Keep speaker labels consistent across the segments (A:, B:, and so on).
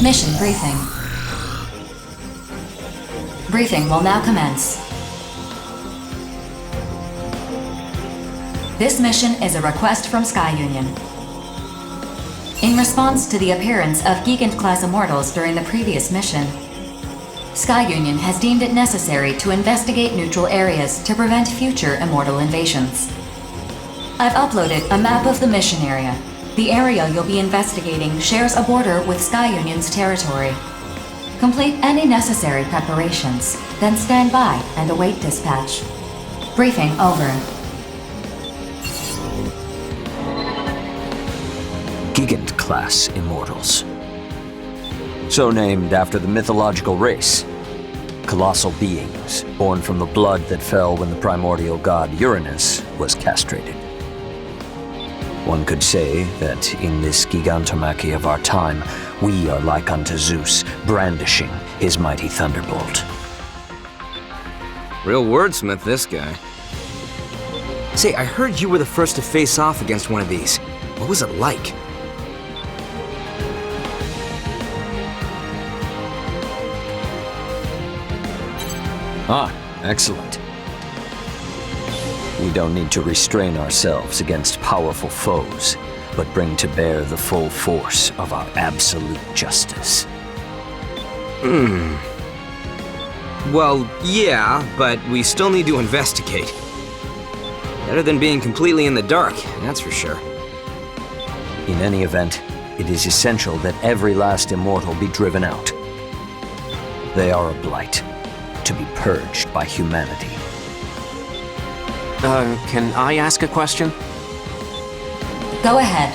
A: Mission briefing. Briefing will now commence. This mission is a request from Sky Union. In response to the appearance of Gigant-class immortals during the previous mission, Sky Union has deemed it necessary to investigate neutral areas to prevent future immortal invasions. I've uploaded a map of the mission area. The area you'll be investigating shares a border with Sky Union's territory. Complete any necessary preparations, then stand by and await dispatch. Briefing over.
B: Gigant-class immortals. So named after the mythological race. Colossal beings, born from the blood that fell when the primordial god Uranus was castrated. One could say that in this gigantomachy of our time, we are like unto Zeus, brandishing his mighty thunderbolt.
C: Real wordsmith, this guy. Say, I heard you were the first to face off against one of these. What was it like?
B: Ah, excellent. We don't need to restrain ourselves against powerful foes, but bring to bear the full force of our absolute justice.
C: Well, yeah, but we still need to investigate. Better than being completely in the dark, that's for sure.
B: In any event, it is essential that every last immortal be driven out. They are a blight, to be purged by humanity.
D: Can I ask a question?
A: Go ahead.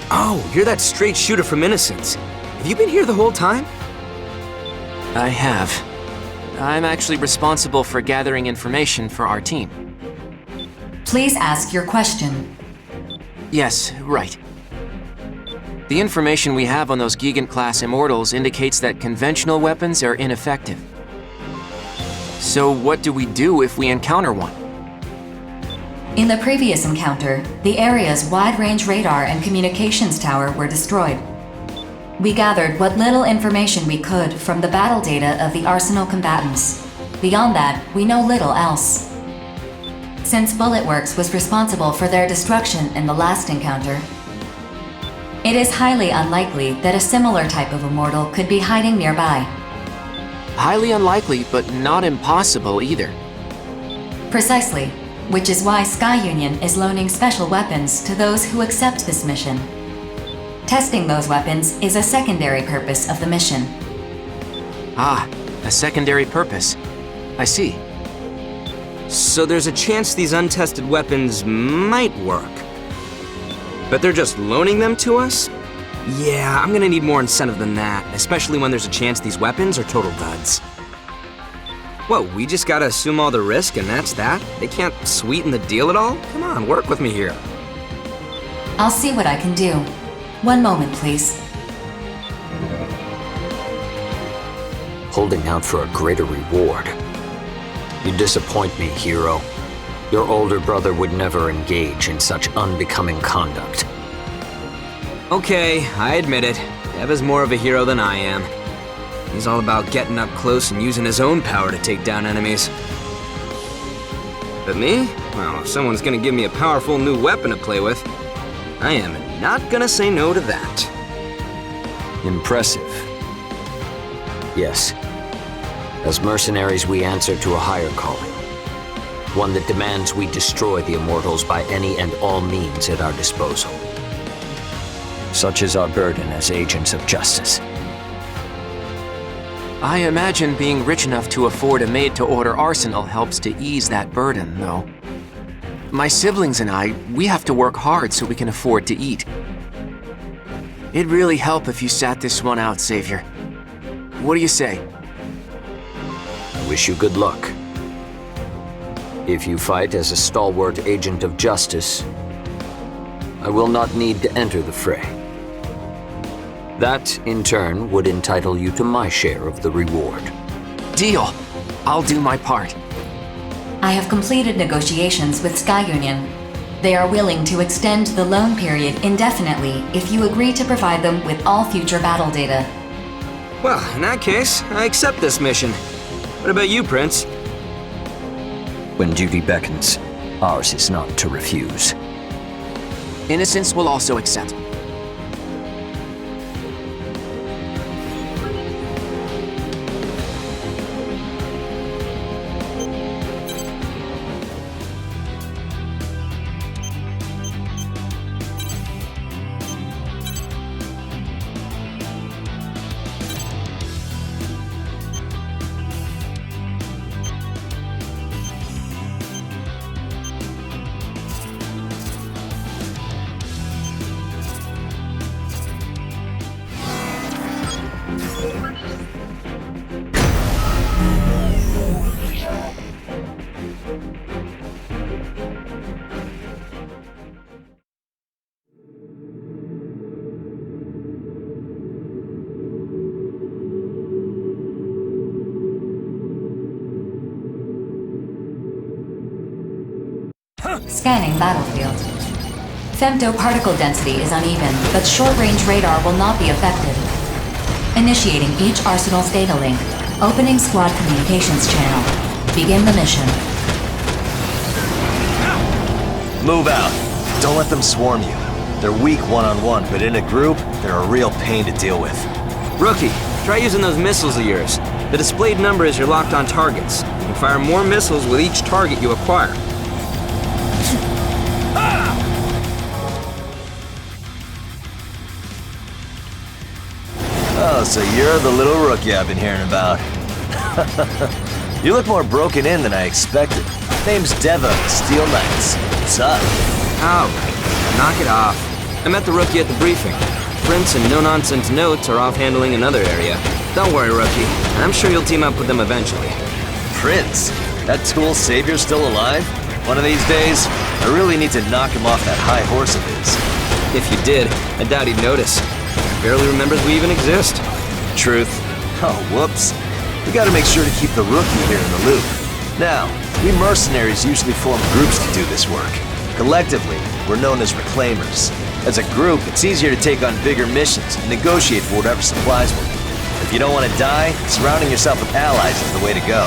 C: Oh, you're that straight shooter from Innocence. Have you been here the whole time?
D: I have. I'm actually responsible for gathering information for our team.
A: Please ask your question.
D: Yes, right. The information we have on those Gigant-class immortals indicates that conventional weapons are ineffective. So what do we do if we encounter one?
A: In the previous encounter, the area's wide-range radar and communications tower were destroyed. We gathered what little information we could from the battle data of the Arsenal combatants. Beyond that, we know little else. Since Bulletworks was responsible for their destruction in the last encounter, it is highly unlikely that a similar type of immortal could be hiding nearby.
D: Highly unlikely, but not impossible either.
A: Precisely, which is why Sky Union is loaning special weapons to those who accept this mission. Testing those weapons is a secondary purpose of the mission.
D: Ah, a secondary purpose. I see.
C: So there's a chance these untested weapons might work. But they're just loaning them to us? Yeah, I'm gonna need more incentive than that, especially when there's a chance these weapons are total duds. What, we just gotta assume all the risk and that's that? They can't sweeten the deal at all? Come on, work with me here.
A: I'll see what I can do. One moment, please.
B: Holding out for a greater reward. You disappoint me, hero. Your older brother would never engage in such unbecoming conduct.
C: Okay, I admit it. Dev is more of a hero than I am. He's all about getting up close and using his own power to take down enemies. But me? Well, if someone's gonna give me a powerful new weapon to play with, I am not gonna say no to that.
B: Impressive. Yes. As mercenaries, we answer to a higher calling. One that demands we destroy the immortals by any and all means at our disposal. Such is our burden as agents of justice.
D: I imagine being rich enough to afford a made-to-order arsenal helps to ease that burden, though. My siblings and I, we have to work hard so we can afford to eat. It'd really help if you sat this one out, Savior. What do you say?
B: I wish you good luck. If you fight as a stalwart agent of justice, I will not need to enter the fray. That, in turn, would entitle you to my share of the reward.
D: Deal! I'll do my part.
A: I have completed negotiations with Sky Union. They are willing to extend the loan period indefinitely if you agree to provide them with all future battle data.
C: Well, in that case, I accept this mission. What about you, Prince?
B: When duty beckons, ours is not to refuse.
D: Innocence will also accept.
A: Scanning battlefield. Femto particle density is uneven, but short-range radar will not be affected. Initiating each arsenal's data link. Opening squad communications channel. Begin the mission.
E: Move out. Don't let them swarm you. They're weak one-on-one, but in a group, they're a real pain to deal with.
C: Rookie, try using those missiles of yours. The displayed number is your locked-on targets. You can fire more missiles with each target you acquire.
E: Oh, so you're the little rookie I've been hearing about. You look more broken in than I expected. Name's Deva, Steel Knights. What's up?
C: Alright, knock it off. I met the rookie at the briefing. Prince and no-nonsense notes are off handling another area. Don't worry, rookie. I'm sure you'll team up with them eventually.
E: Prince? That tool savior's still alive? One of these days, I really need to knock him off that high horse of his.
C: If you did, I doubt he'd notice. He barely remembers we even exist.
E: Truth. Oh, whoops. We gotta make sure to keep the rookie here in the loop. Now, we mercenaries usually form groups to do this work. Collectively, we're known as reclaimers. As a group, it's easier to take on bigger missions and negotiate for whatever supplies will. If you don't want to die, surrounding yourself with allies is the way to go.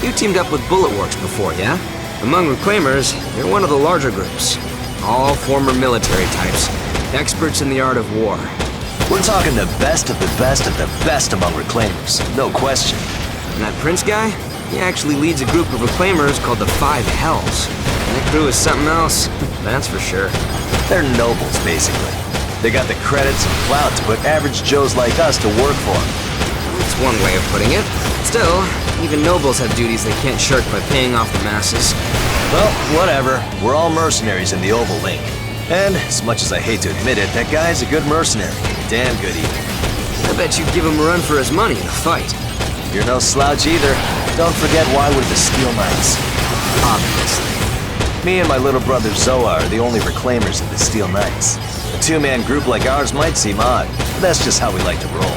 C: You teamed up with Bullet Works before, yeah? Among reclaimers, you're one of the larger groups. All former military types. Experts in the art of war.
E: We're talking the best of the best of the best among reclaimers, no question.
C: And that Prince guy? He actually leads a group of reclaimers called the Five Hells. And that crew is something else, that's for sure.
E: They're nobles, basically. They got the credits and clout to put average Joes like us to work for them.
C: That's one way of putting it. Still, even nobles have duties they can't shirk by paying off the masses.
E: Well, whatever. We're all mercenaries in the Oval Link. And, as much as I hate to admit it, that guy's a good mercenary. Damn good even.
C: I bet you'd give him a run for his money in a fight.
E: You're no slouch either. Don't forget why we're the Steel Knights.
C: Obviously.
E: Me and my little brother Zoa are the only reclaimers of the Steel Knights. A two-man group like ours might seem odd, but that's just how we like to roll.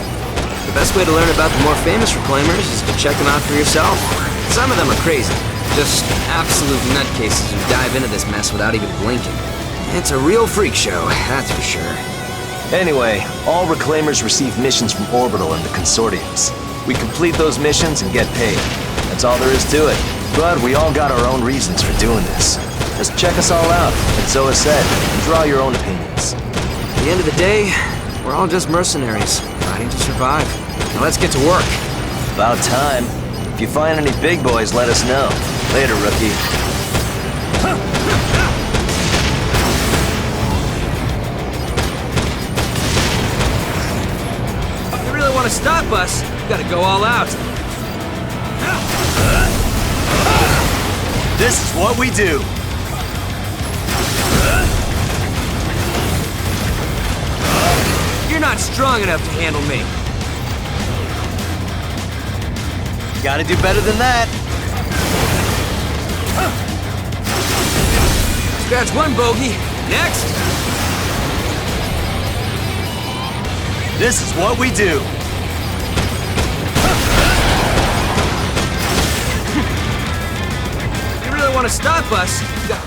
C: The best way to learn about the more famous reclaimers is to check them out for yourself. Some of them are crazy. Just absolute nutcases who dive into this mess without even blinking. It's a real freak show, that's for sure.
E: Anyway, all reclaimers receive missions from Orbital and the consortiums. We complete those missions and get paid. That's all there is to it. But we all got our own reasons for doing this. Just check us all out, like Zoa said, and draw your own opinions.
C: At the end of the day, we're all just mercenaries, fighting to survive. Now let's get to work.
E: About time. If you find any big boys, let us know. Later, rookie.
C: If you really want to stop us, you gotta go all out.
E: This is what we do.
C: You're not strong enough to handle me.
E: Gotta do better than that.
C: Scratch one bogey. Next.
E: This is what we do.
C: If you really want to stop us, you got...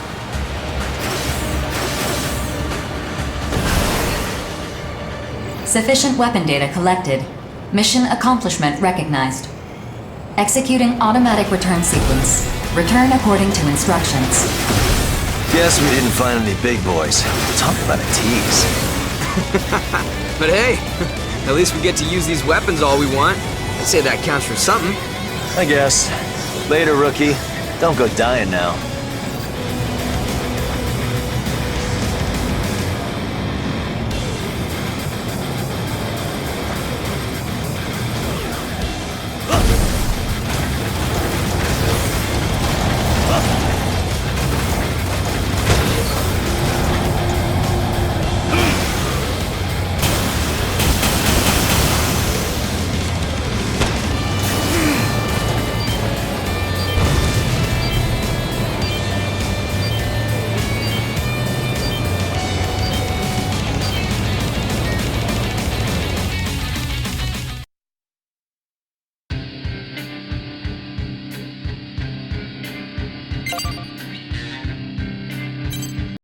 A: Sufficient weapon data collected. Mission accomplishment recognized. Executing automatic return sequence. Return according to instructions.
E: Guess we didn't find any big boys. Talk about a tease.
C: But hey, at least we get to use these weapons all we want. I'd say that counts for something.
E: I guess. Later, rookie. Don't go dying now.